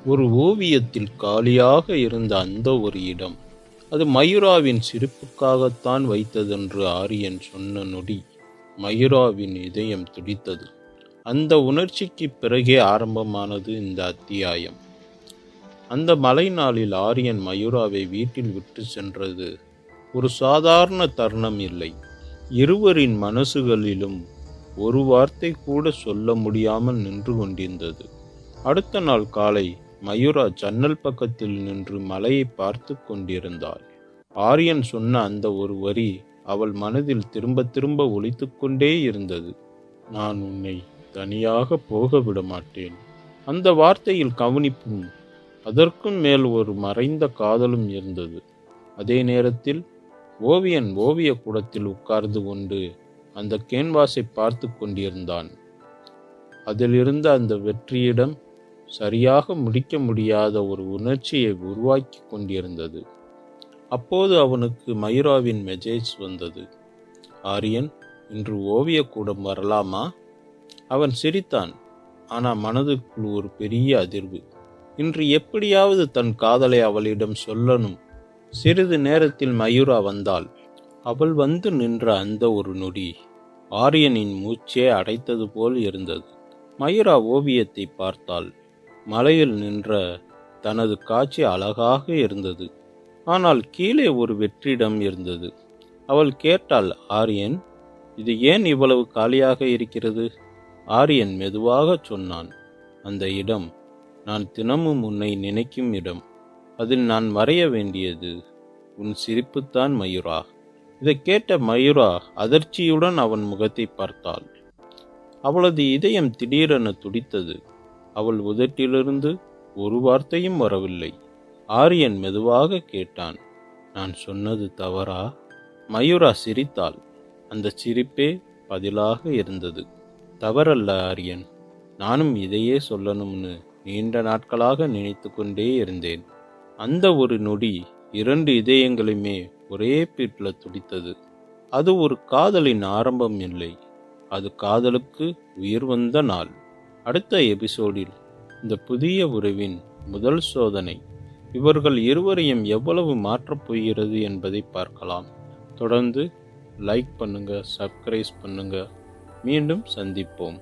ஒரு ஓவியத்தில் காலியாக இருந்த அந்த ஒரு இடம், அது மயூராவின் சிரிப்புக்காகத்தான் வைத்ததென்று ஆரியன் சொன்ன நொடி மயூராவின் இதயம் துடித்தது. அந்த உணர்ச்சிக்கு பிறகே ஆரம்பமானது இந்த அத்தியாயம். அந்த மழை நாளில் ஆரியன் மயூராவை வீட்டில் விட்டு சென்றது ஒரு சாதாரண தருணம் இல்லை. இருவரின் மனசுகளிலும் ஒரு வார்த்தை கூட சொல்ல முடியாமல் நின்று கொண்டிருந்தது. அடுத்த நாள் காலை மயூரா ஜன்னல் பக்கத்தில் நின்று மலையை பார்த்து கொண்டிருந்தாள். ஆரியன் சொன்ன அந்த ஒரு வரி அவள் மனதில் திரும்ப திரும்ப ஒலித்து கொண்டே இருந்தது. நான் உன்னை தனியாக போக விட மாட்டேன். அந்த வார்த்தையில் கவனிப்பும் அதற்கும் மேல் ஒரு மறைந்த காதலும் இருந்தது. அதே நேரத்தில் ஓவியன் ஓவிய கூடத்தில் உட்கார்ந்து கொண்டு அந்த கேன்வாஸை பார்த்து கொண்டிருந்தான். அதிலிருந்த அந்த வெற்றியிடம் சரியாக முடிக்க முடியாத ஒரு உணர்ச்சியை உருவாக்கி கொண்டிருந்தது. அப்போது அவனுக்கு மயூராவின் மெசேஜ் வந்தது. ஆரியன், இன்று ஓவியக்கூடம் வரலாமா? அவன் சிரித்தான். ஆனால் மனதுக்குள் ஒரு பெரிய அதிர்வு. இன்று எப்படியாவது தன் காதலை அவளிடம் சொல்லணும். சிறிது நேரத்தில் மயூரா வந்தாள். அவள் வந்து நின்ற அந்த ஒரு நொடி ஆரியனின் மூச்சே அடைத்தது போல் இருந்தது. மயூரா ஓவியத்தை பார்த்தாள். மலையில் நின்ற தனது காட்சி அழகாக இருந்தது. ஆனால் கீழே ஒரு வெற்றிடம் இருந்தது. அவள் கேட்டாள், ஆரியன், இது ஏன் இவ்வளவு காலியாக இருக்கிறது? ஆரியன் மெதுவாக சொன்னான், அந்த இடம் நான் தினமும் உன்னை நினைக்கும் இடம். அதில் நான் வரைய வேண்டியது உன் சிரிப்புத்தான் மயூரா. இதை கேட்ட மயூரா அதிர்ச்சியுடன் அவன் முகத்தை பார்த்தாள். அவளது இதயம் திடீரென துடித்தது. அவள் உதட்டிலிருந்து ஒரு வார்த்தையும் வரவில்லை. ஆரியன் மெதுவாக கேட்டான், நான் சொன்னது தவறா? மயூரா சிரித்தாள். அந்த சிரிப்பே பதிலாக இருந்தது. தவறல்ல ஆரியன், நானும் இதையே சொல்லணும்னு நீண்ட நாட்களாக நினைத்து கொண்டே இருந்தேன். அந்த ஒரு நொடி இரண்டு இதயங்களுமே ஒரே பீட்டில் துடித்தது. அது ஒரு காதலின் ஆரம்பம் இல்லை, அது காதலுக்கு உயிர் வந்த நாள். அடுத்த எபிசோடில் இந்த புதிய உறவின் முதல் சோதனை இவர்கள் இருவரையும் எவ்வளவு மாற்றப் போகிறது என்பதை பார்க்கலாம். தொடர்ந்து லைக் பண்ணுங்க, சப்ஸ்கிரைப் பண்ணுங்க. மீண்டும் சந்திப்போம்.